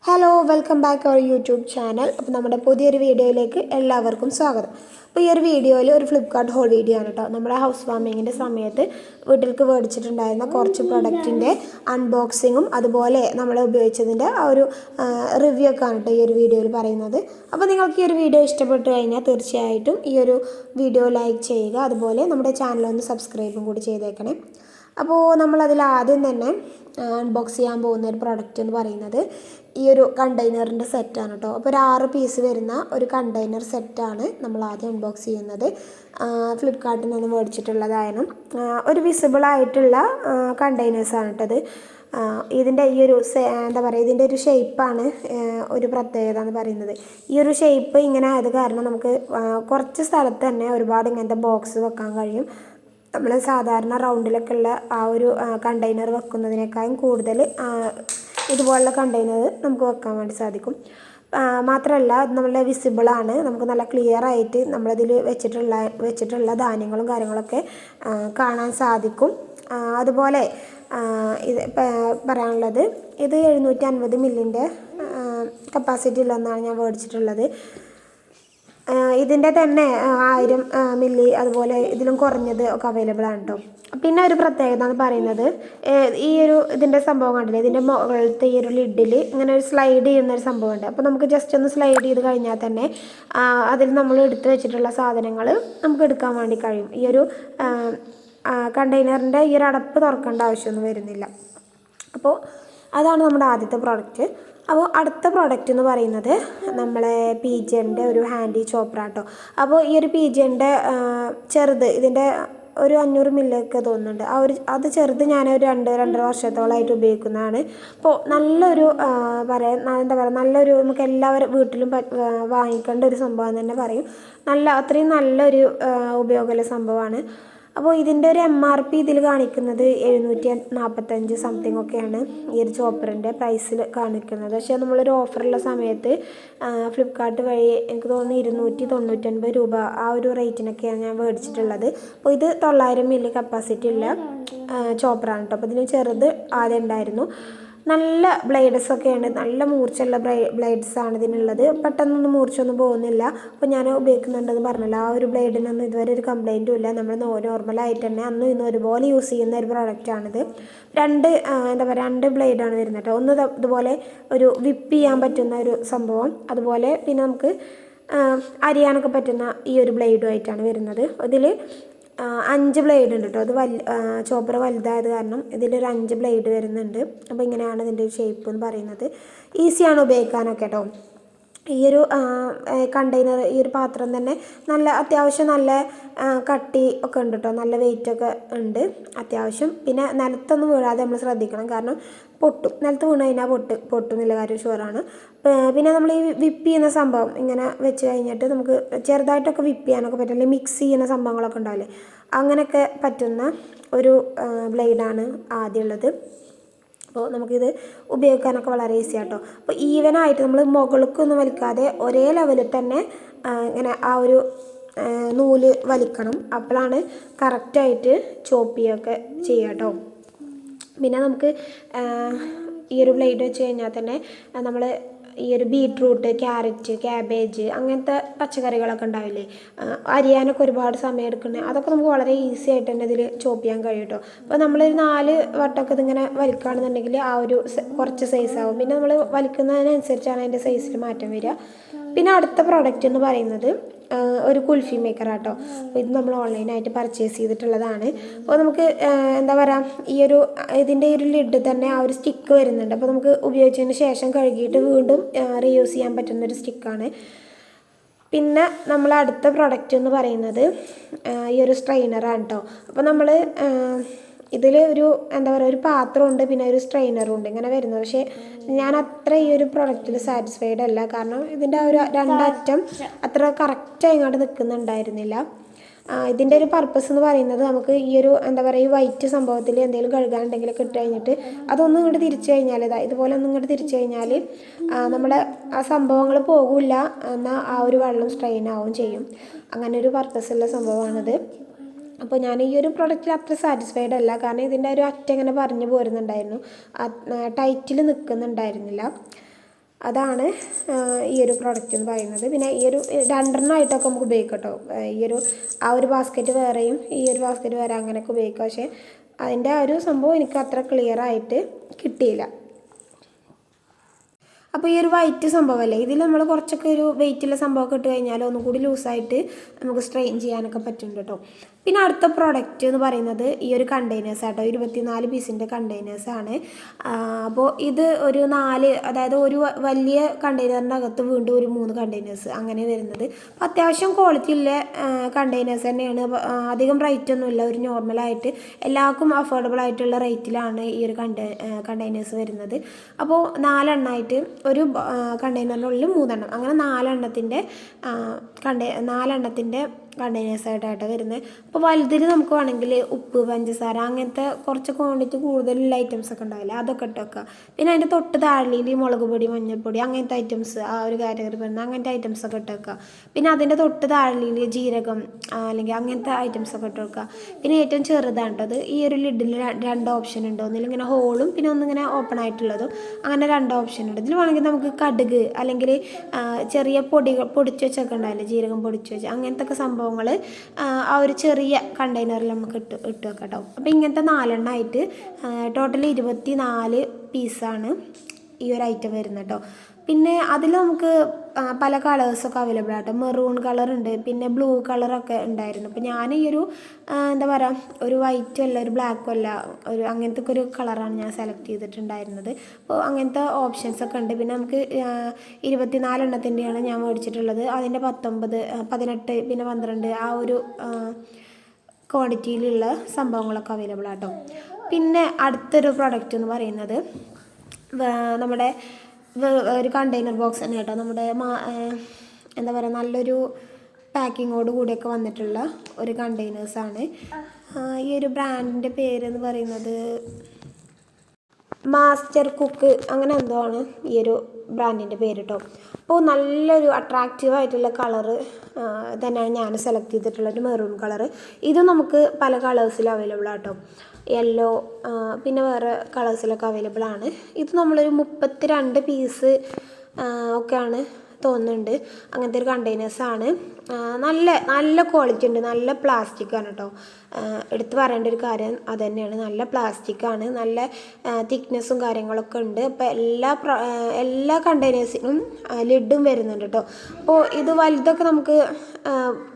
Hello welcome back our YouTube channel. അപ്പോൾ നമ്മുടെ പുതിയൊരു വീഡിയോയിലേക്ക് എല്ലാവർക്കും സ്വാഗതം. അപ്പോൾ ഈ ഒരു വീഡിയോയിൽ ഒരു ഫ്ലിപ്കാർട്ട് ഹോൾ വീഡിയോ ആണ് കേട്ടോ. നമ്മുടെ ഹൗസ് വാമിങ്ങിൻ്റെ സമയത്ത് വീട്ടിലേക്ക് മേടിച്ചിട്ടുണ്ടായിരുന്ന കുറച്ച് പ്രൊഡക്റ്റിൻ്റെ അൺബോക്സിങ്ങും അതുപോലെ നമ്മൾ ഉപയോഗിച്ചതിൻ്റെ ആ ഒരു റിവ്യൂ ഒക്കെ ആണ് കേട്ടോ ഈ ഒരു വീഡിയോയിൽ പറയുന്നത്. അപ്പോൾ നിങ്ങൾക്ക് ഈ ഒരു വീഡിയോ ഇഷ്ടപ്പെട്ടു കഴിഞ്ഞാൽ തീർച്ചയായിട്ടും ഈ ഒരു വീഡിയോ ലൈക്ക് ചെയ്യുക, അതുപോലെ നമ്മുടെ ചാനലൊന്ന് സബ്സ്ക്രൈബും കൂടി ചെയ്തേക്കണേ. അപ്പോൾ നമ്മളതിൽ ആദ്യം തന്നെ അൺബോക്സ് ചെയ്യാൻ പോകുന്ന ഒരു പ്രൊഡക്റ്റ് എന്ന് പറയുന്നത് ഈ ഒരു കണ്ടെയ്നറിൻ്റെ സെറ്റാണ് കേട്ടോ. അപ്പോൾ ഒരു 6 പീസ് വരുന്ന ഒരു കണ്ടെയ്നർ സെറ്റാണ് നമ്മൾ ആദ്യം അൺബോക്സ് ചെയ്യുന്നത്. ഫ്ലിപ്കാർട്ടിൽ നിന്ന് മേടിച്ചിട്ടുള്ളതായിരുന്നു. ഒരു വിസിബിളായിട്ടുള്ള കണ്ടെയ്നേഴ്സാണ് കേട്ടത്. ഇതിൻ്റെ ഈ ഒരു എന്താ പറയുക, ഇതിൻ്റെ ഒരു ഷേപ്പാണ് ഒരു പ്രത്യേകത എന്ന് പറയുന്നത്. ഈ ഒരു ഷേപ്പ് ഇങ്ങനെ ആയത് കാരണം നമുക്ക് കുറച്ച് സ്ഥലത്ത് തന്നെ ഒരുപാട് ഇങ്ങനത്തെ ബോക്സ് വെക്കാൻ കഴിയും. നമ്മൾ സാധാരണ റൗണ്ടിലൊക്കെ ഉള്ള ആ ഒരു കണ്ടെയ്നർ വെക്കുന്നതിനേക്കാളും കൂടുതൽ ഇതുപോലുള്ള കണ്ടെയ്നർ നമുക്ക് വെക്കാൻ വേണ്ടി സാധിക്കും. മാത്രമല്ല അത് നമ്മളുടെ വിസിബിളാണ്, നമുക്ക് നല്ല ക്ലിയർ ആയിട്ട് നമ്മളതിൽ വെച്ചിട്ടുള്ള ധാന്യങ്ങളും കാര്യങ്ങളൊക്കെ കാണാൻ സാധിക്കും. അതുപോലെ ഇത് പറയാനുള്ളത്, ഇത് 750 മില്ലിൻ്റെ കപ്പാസിറ്റി ഉള്ളതെന്നാണ് ഞാൻ മേടിച്ചിട്ടുള്ളത്. ഇതിൻ്റെ തന്നെ 1000 മില്ലി അതുപോലെ ഇതിലും കുറഞ്ഞത് ഒക്കെ അവൈലബിൾ ആണ് കേട്ടോ. പിന്നെ ഒരു പ്രത്യേകത എന്ന് പറയുന്നത്, ഈ ഒരു ഇതിൻ്റെ സംഭവം കണ്ടില്ലേ, ഇതിൻ്റെ മുകളിലത്തെ ഈ ഒരു ലിഡിൽ ഇങ്ങനെ ഒരു സ്ലൈഡ് ചെയ്യുന്നൊരു സംഭവമുണ്ട്. അപ്പോൾ നമുക്ക് ജസ്റ്റ് ഒന്ന് സ്ലൈഡ് ചെയ്ത് കഴിഞ്ഞാൽ തന്നെ അതിൽ നമ്മൾ എടുത്ത് വെച്ചിട്ടുള്ള സാധനങ്ങൾ നമുക്ക് എടുക്കാൻ വേണ്ടി കഴിയും. ഈ ഒരു കണ്ടെയ്നറിൻ്റെ ഈ ഒരു അടപ്പ് തുറക്കേണ്ട ആവശ്യമൊന്നും വരുന്നില്ല. അപ്പോൾ അതാണ് നമ്മുടെ ആദ്യത്തെ പ്രോഡക്റ്റ്. അപ്പോൾ അടുത്ത പ്രോഡക്റ്റ് എന്ന് പറയുന്നത് നമ്മളെ പീജിയൻ്റെ ഒരു ഹാൻഡി ചോപ്പറാട്ടോ. അപ്പോൾ ഈ ഒരു പീജിയൻ്റെ ചെറുത്, ഇതിൻ്റെ ഒരു 500 മില്ലൊക്കെ തോന്നുന്നുണ്ട്. അത് ചെറുത് ഞാനൊരു 2-2.5 വർഷത്തോളമായിട്ട് ഉപയോഗിക്കുന്നതാണ്. അപ്പോൾ നല്ലൊരു എന്താ പറയുക, നല്ലൊരു നമുക്ക് എല്ലാവരും വീട്ടിലും വാങ്ങിക്കേണ്ട ഒരു സംഭവം തന്നെ പറയും. അത്രയും നല്ലൊരു ഉപയോഗമുള്ള സംഭവമാണ്. അപ്പോൾ ഇതിൻ്റെ ഒരു MRP ഇതിൽ കാണിക്കുന്നത് 745 സംതിങ് ഒക്കെയാണ് ഈ ഒരു ചോപ്പറിൻ്റെ പ്രൈസിൽ കാണിക്കുന്നത്. പക്ഷേ നമ്മളൊരു ഓഫറുള്ള സമയത്ത് ഫ്ലിപ്കാർട്ട് വഴി എനിക്ക് തോന്നുന്നു 299 രൂപ ആ ഒരു റേറ്റിനൊക്കെയാണ് ഞാൻ മേടിച്ചിട്ടുള്ളത്. അപ്പോൾ ഇത് 900 മില്ലി കപ്പാസിറ്റി ഉള്ള ചോപ്പറാണ് കേട്ടോ. അപ്പോൾ ഇതിന് ചെറുത് ആദ്യം ഉണ്ടായിരുന്നു. നല്ല ബ്ലേഡ്സൊക്കെയാണ്, നല്ല മൂർച്ചയുള്ള ബ്ലേഡ്സാണ് ഇതിനുള്ളത്. പെട്ടെന്നൊന്നും മൂർച്ചയൊന്നും പോകുന്നില്ല. അപ്പോൾ ഞാൻ ഉപയോഗിക്കുന്നുണ്ടെന്ന് പറഞ്ഞല്ലോ, ആ ഒരു ബ്ലേഡിനൊന്നും ഇതുവരെ ഒരു കംപ്ലൈൻറ്റും ഇല്ല. നമ്മൾ നോർമലായിട്ട് തന്നെ അന്നും ഇന്നും ഒരുപോലെ യൂസ് ചെയ്യുന്ന ഒരു പ്രോഡക്റ്റാണിത്. എന്താ പറയുക, 2 ബ്ലേഡാണ് വരുന്നത് കേട്ടോ. ഒന്ന് ഇതുപോലെ ഒരു വിപ്പ് ചെയ്യാൻ പറ്റുന്ന ഒരു സംഭവം, അതുപോലെ പിന്നെ നമുക്ക് അരിയാനൊക്കെ പറ്റുന്ന ഈ ഒരു ബ്ലേഡുമായിട്ടാണ് വരുന്നത്. ഇതിൽ 5 ബ്ലേഡ് ഉണ്ട് കേട്ടോ. അത് ചോപ്പർ വലുതായത് കാരണം ഇതിലൊരു 5 ബ്ലേഡ് വരുന്നുണ്ട്. അപ്പോൾ ഇങ്ങനെയാണ് ഇതിൻ്റെ ഒരു ഷേപ്പ് എന്ന് പറയുന്നത്. ഈസിയാണ് ഉപയോഗിക്കാനൊക്കെ കേട്ടോ. ഈ ഒരു കണ്ടെയ്നർ, ഈ ഒരു പാത്രം തന്നെ അത്യാവശ്യം നല്ല കട്ടി ഒക്കെ ഉണ്ട് കേട്ടോ. നല്ല വെയിറ്റൊക്കെ ഉണ്ട് അത്യാവശ്യം. പിന്നെ നിലത്തൊന്നും വീഴാതെ നമ്മൾ ശ്രദ്ധിക്കണം, കാരണം നിലത്ത് വീണ് കഴിഞ്ഞാൽ പൊട്ടുന്നില്ല കാര്യം ഷുവറാണ്. പിന്നെ നമ്മൾ ഈ വിപ്പ് ചെയ്യുന്ന സംഭവം ഇങ്ങനെ വെച്ച് കഴിഞ്ഞിട്ട് നമുക്ക് ചെറുതായിട്ടൊക്കെ വിപ്പ് ചെയ്യാനൊക്കെ പറ്റും, അല്ലെങ്കിൽ മിക്സ് ചെയ്യുന്ന സംഭവങ്ങളൊക്കെ ഉണ്ടാവില്ലേ, അങ്ങനെയൊക്കെ പറ്റുന്ന ഒരു ബ്ലേഡാണ് ആദ്യമുള്ളത്. അപ്പോൾ നമുക്കിത് ഉപയോഗിക്കാനൊക്കെ വളരെ ഈസി ആട്ടോ. അപ്പോൾ ഈവനായിട്ട് നമ്മൾ മുകൾക്കൊന്നും വലിക്കാതെ ഒരേ ലെവലിൽ തന്നെ ഇങ്ങനെ ആ ഒരു നൂല് വലിക്കണം. അപ്പോഴാണ് കറക്റ്റായിട്ട് ചോപ്പ് ചെയ്യുകയൊക്കെ ചെയ്യുക കേട്ടോ. പിന്നെ നമുക്ക് ഈ ഒരു ബ്ലേഡ് വെച്ച് കഴിഞ്ഞാൽ തന്നെ നമ്മൾ ഈ ഒരു ബീട്രൂട്ട്, ക്യാരറ്റ്, ക്യാബേജ് അങ്ങനത്തെ പച്ചക്കറികളൊക്കെ ഉണ്ടാവില്ലേ, അരിയാനൊക്കെ ഒരുപാട് സമയം എടുക്കുന്നത്, അതൊക്കെ നമുക്ക് വളരെ ഈസി ആയിട്ട് തന്നെ ഇതിൽ ചോപ്പ് ചെയ്യാൻ കഴിയും കേട്ടോ. അപ്പോൾ നമ്മളൊരു 4 വട്ടമൊക്കെ ഇതിങ്ങനെ വലിക്കുകയാണെന്നുണ്ടെങ്കിൽ ആ ഒരു കുറച്ച് സൈസ് ആവും. പിന്നെ നമ്മൾ വലിക്കുന്നതിനനുസരിച്ചാണ് അതിൻ്റെ സൈസിൽ മാറ്റം വരിക. പിന്നെ അടുത്ത പ്രോഡക്റ്റ് എന്ന് പറയുന്നത് ഒരു കുൽഫി മേക്കറാട്ടോ. അപ്പോൾ ഇത് നമ്മൾ ഓൺലൈനായിട്ട് പർച്ചേസ് ചെയ്തിട്ടുള്ളതാണ്. അപ്പോൾ നമുക്ക് എന്താ പറയുക, ഇതിൻ്റെ ഒരു ലിഡ് തന്നെ ആ ഒരു സ്റ്റിക്ക് വരുന്നുണ്ട്. അപ്പോൾ നമുക്ക് ഉപയോഗിച്ചതിന് ശേഷം കഴുകിയിട്ട് വീണ്ടും റീയൂസ് ചെയ്യാൻ പറ്റുന്നൊരു സ്റ്റിക്കാണ്. പിന്നെ നമ്മൾ അടുത്ത പ്രൊഡക്റ്റ് എന്ന് പറയുന്നത് ഈ ഒരു സ്ട്രെയിനറാണ് കേട്ടോ. അപ്പോൾ നമ്മൾ ഇതിൽ എന്താ പറയുക, ഒരു പാത്രമുണ്ട്, പിന്നെ ഒരു സ്ട്രെയിനറും ഉണ്ട് ഇങ്ങനെ വരുന്നത്. പക്ഷേ ഞാൻ അത്ര ഈ ഒരു പ്രൊഡക്റ്റിൽ സാറ്റിസ്ഫൈഡ് അല്ല, കാരണം ഇതിൻ്റെ ഒരു 2 അറ്റം അത്ര കറക്റ്റായി ഇങ്ങോട്ട് നിൽക്കുന്നുണ്ടായിരുന്നില്ല. ഇതിൻ്റെ ഒരു പർപ്പസ് എന്ന് പറയുന്നത്, നമുക്ക് ഈ ഒരു എന്താ പറയുക, ഈ വൈറ്റ് സംഭവത്തിൽ എന്തെങ്കിലും കഴുകാനുണ്ടെങ്കിലൊക്കെ ഇട്ട് കഴിഞ്ഞിട്ട് അതൊന്നും ഇങ്ങോട്ട് തിരിച്ചു കഴിഞ്ഞാൽ, ഇതുപോലെ ഒന്നും ഇങ്ങോട്ട് തിരിച്ചു കഴിഞ്ഞാൽ നമ്മുടെ ആ സംഭവങ്ങൾ പോകില്ല, എന്നാൽ ആ ഒരു വെള്ളം സ്ട്രെയിൻ ആവുകയും ചെയ്യും. അങ്ങനെ ഒരു പർപ്പസുള്ള സംഭവമാണിത്. അപ്പോൾ ഞാൻ ഈ ഒരു പ്രൊഡക്റ്റിൽ അത്ര സാറ്റിസ്ഫൈഡ് അല്ല, കാരണം ഇതിൻ്റെ ഒരു അറ്റം ഇങ്ങനെ പറഞ്ഞു പോരുന്നുണ്ടായിരുന്നു, ടൈറ്റിൽ നിൽക്കുന്നുണ്ടായിരുന്നില്ല. അതാണ് ഈ ഒരു പ്രൊഡക്റ്റ് എന്ന് പറയുന്നത്. പിന്നെ ഈ ഒരു 2 നമുക്ക് ഉപയോഗിക്കാം കേട്ടോ. ഈ ഒരു ആ ഒരു ബാസ്ക്കറ്റ് വേറെയും ഈ ഒരു ബാസ്ക്കറ്റ് വേറെ അങ്ങനെയൊക്കെ ഉപയോഗിക്കാം. പക്ഷേ അതിൻ്റെ ആ ഒരു സംഭവം എനിക്ക് അത്ര ക്ലിയർ ആയിട്ട് കിട്ടിയില്ല. അപ്പോൾ ഈ ഒരു വൈറ്റ് സംഭവമല്ലേ, ഇതിൽ നമ്മൾ കുറച്ചൊക്കെ ഒരു വെയിറ്റുള്ള സംഭവമൊക്കെ ഇട്ട് കഴിഞ്ഞാൽ ഒന്നും കൂടി ലൂസായിട്ട് നമുക്ക് സ്ട്രെയിൻ ചെയ്യാനൊക്കെ പറ്റുന്നുണ്ട് കേട്ടോ. പിന്നെ അടുത്ത പ്രോഡക്റ്റ് എന്ന് പറയുന്നത് ഈ ഒരു കണ്ടെയ്നേഴ്സ് ആട്ടോ. 24 പീസിൻ്റെ കണ്ടെയ്നേഴ്സാണ്. അപ്പോൾ ഇത് ഒരു 4, അതായത് ഒരു വലിയ കണ്ടെയ്നറിൻ്റെ അകത്ത് വീണ്ടും ഒരു 3 കണ്ടെയ്നേഴ്സ് അങ്ങനെ വരുന്നത്. അപ്പോൾ അത്യാവശ്യം ക്വാളിറ്റി ഉള്ള കണ്ടെയ്നേഴ്സ് തന്നെയാണ്. അധികം റേറ്റ് ഒന്നുമില്ല, ഒരു നോർമലായിട്ട് എല്ലാവർക്കും അഫോർഡബിൾ ആയിട്ടുള്ള റേറ്റിലാണ് ഈ ഒരു കണ്ടെയ്നേഴ്സ് വരുന്നത്. അപ്പോൾ 4 എണ്ണമായിട്ട് ഒരു കണ്ടെയ്നറിൻ്റെ ഉള്ളിൽ 3 എണ്ണം, അങ്ങനെ 4 എണ്ണത്തിൻ്റെ കണ്ടെയ്നേഴ്സായിട്ടാണ് വരുന്നത്. അപ്പോൾ വലുതിൽ നമുക്ക് വേണമെങ്കിൽ ഉപ്പ്, പഞ്ചസാര അങ്ങനത്തെ കുറച്ച് ക്വാണ്ടിറ്റി കൂടുതലുള്ള ഐറ്റംസ് ഒക്കെ ഉണ്ടാവില്ല, അതൊക്കെ ഇട്ട് വെക്കുക. പിന്നെ അതിൻ്റെ തൊട്ട് താഴെയിൽ മുളക് പൊടി, മഞ്ഞൾപ്പൊടി അങ്ങനത്തെ ഐറ്റംസ്, ആ ഒരു കാറ്റഗറി വരുന്ന അങ്ങനത്തെ ഐറ്റംസ് ഒക്കെ ഇട്ട് വെക്കുക. പിന്നെ അതിൻ്റെ തൊട്ട് താഴെയിൽ ജീരകം അല്ലെങ്കിൽ അങ്ങനത്തെ ഐറ്റംസ് ഒക്കെ ഇട്ട് വെക്കുക. പിന്നെ ഏറ്റവും ചെറുതാണ്ടത് ഈ ഒരു ലിഡിൽ 2 ഓപ്ഷൻ ഉണ്ട്. ഒന്നിലിങ്ങനെ ഹോളും പിന്നെ ഒന്നിങ്ങനെ ഓപ്പൺ ആയിട്ടുള്ളതും, അങ്ങനെ 2 ഓപ്ഷൻ ഉണ്ട്. ഇതിൽ വേണമെങ്കിൽ നമുക്ക് കടുക് അല്ലെങ്കിൽ ചെറിയ പൊടിച്ച് വെച്ചൊക്കെ ഉണ്ടാവില്ലേ, ജീരകം പൊടിച്ച് വെച്ച് അങ്ങനത്തെ ഒക്കെ സംഭവങ്ങൾ ആ ഒരു ചെറിയ കണ്ടെയ്നറിൽ നമുക്ക് ഇട്ട് വെക്കാം കേട്ടോ. അപ്പോൾ ഇങ്ങനത്തെ 4 എണ്ണമായിട്ട് ടോട്ടൽ 24 പീസാണ് ഈ ഒരു ഐറ്റം വരുന്നത് കേട്ടോ. പിന്നെ അതിൽ നമുക്ക് പല കളേഴ്സൊക്കെ അവൈലബിൾ ആട്ടോ. മെറൂൺ കളറുണ്ട്, പിന്നെ ബ്ലൂ കളറൊക്കെ ഉണ്ടായിരുന്നു. അപ്പോൾ ഞാൻ ഈ ഒരു എന്താ പറയുക, ഒരു വൈറ്റും അല്ല ഒരു ബ്ലാക്കും അല്ല, ഒരു അങ്ങനത്തെ ഒക്കെ ഒരു കളറാണ് ഞാൻ സെലക്ട് ചെയ്തിട്ടുണ്ടായിരുന്നത്. അപ്പോൾ അങ്ങനത്തെ ഓപ്ഷൻസ് ഒക്കെ ഉണ്ട്. പിന്നെ നമുക്ക് 24 എണ്ണത്തിൻ്റെയാണ് ഞാൻ മേടിച്ചിട്ടുള്ളത്. അതിൻ്റെ 19, 18 പിന്നെ 12 ആ ഒരു ക്വാണ്ടിറ്റിയിലുള്ള സംഭവങ്ങളൊക്കെ അവൈലബിൾ ആട്ടോ. പിന്നെ അടുത്തൊരു പ്രൊഡക്റ്റ് എന്ന് പറയുന്നത് നമ്മുടെ ഒരു കണ്ടെയ്നർ ബോക്സ് തന്നെ കേട്ടോ. നമ്മുടെ എന്താ പറയുക, നല്ലൊരു പാക്കിങ്ങോട് കൂടിയൊക്കെ വന്നിട്ടുള്ള ഒരു കണ്ടെയ്നേഴ്സാണ്. ഈ ഒരു ബ്രാൻഡിൻ്റെ പേരെന്ന് പറയുന്നത് മാസ്റ്റർ കുക്ക് അങ്ങനെ എന്തോ ആണ് ഈ ഒരു ബ്രാൻഡിൻ്റെ പേര് കേട്ടോ. അപ്പോൾ നല്ലൊരു അട്രാക്റ്റീവായിട്ടുള്ള കളറ് തന്നെയാണ് ഞാൻ സെലക്ട് ചെയ്തിട്ടുള്ള ഒരു മെറൂൺ കളറ്. ഇത് നമുക്ക് പല കളേഴ്സിൽ അവൈലബിൾ ആട്ടോ. യെല്ലോ പിന്നെ വേറെ കളേഴ്സിലൊക്കെ അവൈലബിൾ ആണ്. ഇത് നമ്മളൊരു 32 പീസ് ഒക്കെയാണ് തോന്നുന്നുണ്ട്. അങ്ങനത്തെ ഒരു കണ്ടെയ്നേഴ്സാണ്. നല്ല ക്വാളിറ്റി ഉണ്ട്, നല്ല പ്ലാസ്റ്റിക്കാണ് കേട്ടോ. എടുത്ത് പറയേണ്ട ഒരു കാര്യം അത് തന്നെയാണ്, നല്ല പ്ലാസ്റ്റിക്കാണ്, നല്ല തിക്നെസ്സും കാര്യങ്ങളൊക്കെ ഉണ്ട്. അപ്പോൾ എല്ലാ കണ്ടെയ്നേഴ്സിനും ലിഡും വരുന്നുണ്ട് കേട്ടോ. അപ്പോൾ ഇത് വലുതൊക്കെ നമുക്ക്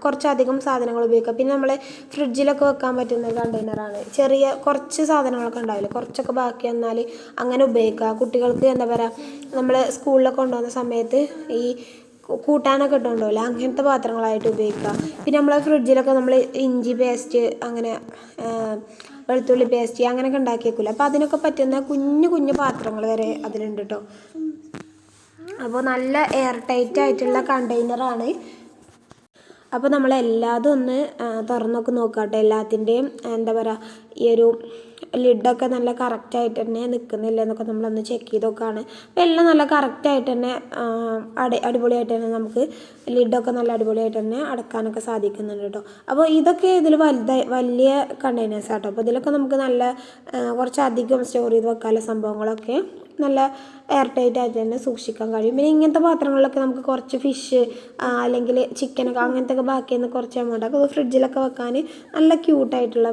കുറച്ചധികം സാധനങ്ങൾ ഉപയോഗിക്കാം. പിന്നെ നമ്മൾ ഫ്രിഡ്ജിലൊക്കെ വെക്കാൻ പറ്റുന്ന കണ്ടെയ്നറാണ്. ചെറിയ കുറച്ച് സാധനങ്ങളൊക്കെ ഉണ്ടാവില്ല, കുറച്ചൊക്കെ ബാക്കി വന്നാൽ അങ്ങനെ ഉപയോഗിക്കുക. കുട്ടികൾക്ക് എന്താ പറയുക, നമ്മൾ സ്കൂളിലൊക്കെ കൊണ്ടുപോകുന്ന സമയത്ത് ഈ കൂട്ടാനൊക്കെ ഇട്ടുകൊണ്ടുപോകില്ല, അങ്ങനത്തെ പാത്രങ്ങളായിട്ട് ഉപയോഗിക്കുക. പിന്നെ നമ്മൾ ഫ്രിഡ്ജിലൊക്കെ നമ്മൾ ഇഞ്ചി പേസ്റ്റ് അങ്ങനെ വെളുത്തുള്ളി പേസ്റ്റ് അങ്ങനെയൊക്കെ ഉണ്ടാക്കി വെക്കില്ല. അപ്പോൾ അതിനൊക്കെ പറ്റുന്ന കുഞ്ഞു പാത്രങ്ങൾ വരെ അതിലുണ്ട് കേട്ടോ. അപ്പോൾ നല്ല എയർ ടൈറ്റ് ആയിട്ടുള്ള കണ്ടെയ്നറാണ്. അപ്പോൾ നമ്മളെല്ലാതും ഒന്ന് തുറന്നൊക്കെ നോക്കാം കേട്ടോ. എല്ലാത്തിൻ്റെയും എന്താ പറയുക, ഈ ഒരു ലിഡൊക്കെ നല്ല കറക്റ്റായിട്ട് തന്നെ നിൽക്കുന്നില്ല എന്നൊക്കെ നമ്മളൊന്ന് ചെക്ക് ചെയ്ത് നോക്കുകയാണ്. അപ്പോൾ എല്ലാം നല്ല കറക്റ്റായിട്ട് തന്നെ അടിപൊളിയായിട്ട് തന്നെ നമുക്ക് ലിഡൊക്കെ നല്ല അടിപൊളിയായിട്ട് തന്നെ അടക്കാനൊക്കെ സാധിക്കുന്നുണ്ട് കേട്ടോ. അപ്പോൾ ഇതൊക്കെ ഇതിൽ വലിയ കണ്ടെയ്നേഴ്സ് ആട്ടോ. അപ്പോൾ ഇതിലൊക്കെ നമുക്ക് നല്ല കുറച്ചധികം സ്റ്റോർ ചെയ്ത് വെക്കാനുള്ള സംഭവങ്ങളൊക്കെ നല്ല എയർ ടൈറ്റ് ആയിട്ട് തന്നെ സൂക്ഷിക്കാൻ കഴിയും. പിന്നെ ഇങ്ങനത്തെ പാത്രങ്ങളിലൊക്കെ നമുക്ക് കുറച്ച് ഫിഷ് അല്ലെങ്കിൽ ചിക്കനൊക്കെ അങ്ങനത്തെ ഒക്കെ ബാക്കിയെന്ന് കുറച്ച് എമൗണ്ട് അപ്പോൾ ഫ്രിഡ്ജിലൊക്കെ വെക്കാൻ നല്ല ക്യൂട്ടായിട്ടുള്ള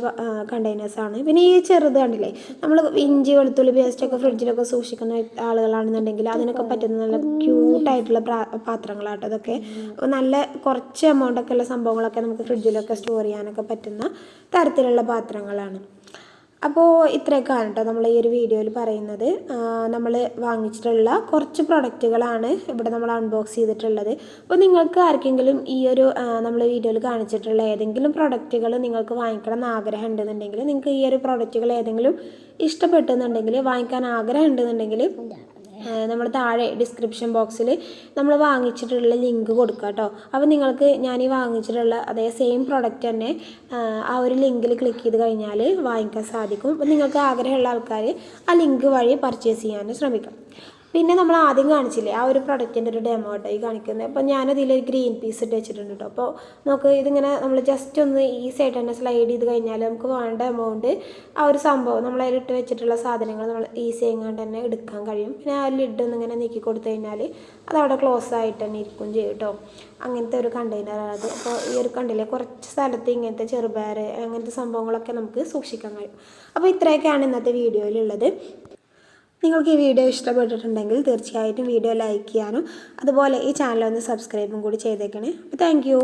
കണ്ടെയ്നേഴ്സാണ്. പിന്നെ ഈ ചെറുത് കണ്ടില്ലേ, നമ്മൾ ഇഞ്ചി വെളുത്തുള്ളി പേസ്റ്റൊക്കെ ഫ്രിഡ്ജിലൊക്കെ സൂക്ഷിക്കുന്ന ആളുകളാണെന്നുണ്ടെങ്കിൽ അതിനൊക്കെ പറ്റുന്ന നല്ല ക്യൂട്ടായിട്ടുള്ള പാത്രങ്ങളാട്ടോ അതൊക്കെ. അപ്പോൾ നല്ല കുറച്ച് എമൗണ്ടൊക്കെ ഉള്ള സംഭവങ്ങളൊക്കെ നമുക്ക് ഫ്രിഡ്ജിലൊക്കെ സ്റ്റോർ ചെയ്യാനൊക്കെ പറ്റുന്ന തരത്തിലുള്ള പാത്രങ്ങളാണ്. അപ്പോൾ ഇത്രയൊക്കെയാണ് കേട്ടോ നമ്മൾ ഈ ഒരു വീഡിയോയിൽ പറയുന്നത്. നമ്മൾ വാങ്ങിച്ചിട്ടുള്ള കുറച്ച് പ്രൊഡക്റ്റുകളാണ് ഇവിടെ നമ്മൾ അൺബോക്സ് ചെയ്തിട്ടുള്ളത്. അപ്പോൾ നിങ്ങൾക്ക് ആർക്കെങ്കിലും ഈ ഒരു നമ്മൾ വീഡിയോയിൽ കാണിച്ചിട്ടുള്ള ഏതെങ്കിലും പ്രൊഡക്റ്റുകൾ നിങ്ങൾക്ക് വാങ്ങിക്കണം എന്ന് ആഗ്രഹം ഉണ്ടെന്നുണ്ടെങ്കിൽ, നിങ്ങൾക്ക് ഈ ഒരു പ്രൊഡക്റ്റുകൾ ഏതെങ്കിലും ഇഷ്ടപ്പെട്ടെന്നുണ്ടെങ്കിൽ, വാങ്ങിക്കാൻ ആഗ്രഹം ഉണ്ടെന്നുണ്ടെങ്കിൽ നമ്മൾ താഴെ ഡിസ്ക്രിപ്ഷൻ ബോക്സിൽ നമ്മൾ വാങ്ങിച്ചിട്ടുള്ള ലിങ്ക് കൊടുക്കുക കേട്ടോ. അപ്പോൾ നിങ്ങൾക്ക് ഞാൻ ഈ വാങ്ങിച്ചിട്ടുള്ള അതേ സെയിം പ്രൊഡക്റ്റ് തന്നെ ആ ഒരു ലിങ്കിൽ ക്ലിക്ക് ചെയ്ത് കഴിഞ്ഞാൽ വാങ്ങിക്കാൻ സാധിക്കും. അപ്പോൾ നിങ്ങൾക്ക് ആഗ്രഹമുള്ള ആൾക്കാർ ആ ലിങ്ക് വഴി പർച്ചേസ് ചെയ്യാൻ ശ്രമിക്കാം. പിന്നെ നമ്മൾ ആദ്യം കാണിച്ചില്ലേ ആ ഒരു പ്രൊഡക്റ്റിൻ്റെ ഒരു ഡെമോ ആട്ടോ ഈ കാണിക്കുന്നത്. അപ്പോൾ ഞാനതിലൊരു ഗ്രീൻ പീസ് ഇട്ട് വെച്ചിട്ടുണ്ട് കേട്ടോ. അപ്പോൾ നമുക്ക് ഇതിങ്ങനെ നമ്മൾ ജസ്റ്റ് ഒന്ന് ഈ സൈഡ് തന്നെ സ്ലൈഡ് ചെയ്ത് കഴിഞ്ഞാൽ നമുക്ക് വേണ്ട എമൗണ്ട് ആ ഒരു സംഭവം നമ്മളതിലിട്ട് വെച്ചിട്ടുള്ള സാധനങ്ങൾ നമ്മൾ ഈസി ആയിക്കൊണ്ട് തന്നെ എടുക്കാൻ കഴിയും. പിന്നെ ആ ലിഡ് ഒന്ന് ഇങ്ങനെ നീക്കി കൊടുത്തു കഴിഞ്ഞാൽ അതവിടെ ക്ലോസ് ആയിട്ട് തന്നെ ഇരിക്കും ചെയ്യും കേട്ടോ. അങ്ങനത്തെ ഒരു കണ്ടെയ്നറാണ് അത്. അപ്പോൾ ഈ ഒരു കണ്ടില്ലേ കുറച്ച് സ്ഥലത്ത് ഇങ്ങനത്തെ ചെറുപയർ അങ്ങനത്തെ സംഭവങ്ങളൊക്കെ നമുക്ക് സൂക്ഷിക്കാൻ കഴിയും. അപ്പോൾ ഇത്രയൊക്കെയാണ് ഇന്നത്തെ വീഡിയോയിലുള്ളത്. നിങ്ങൾക്ക് ഈ വീഡിയോ ഇഷ്ടപ്പെട്ടിട്ടുണ്ടെങ്കിൽ തീർച്ചയായിട്ടും വീഡിയോ ലൈക്ക് ചെയ്യാനും അതുപോലെ ഈ ചാനൽ ഒന്ന് സബ്സ്ക്രൈബും കൂടി ചെയ്തേക്കണേ. അപ്പോൾ താങ്ക് യു.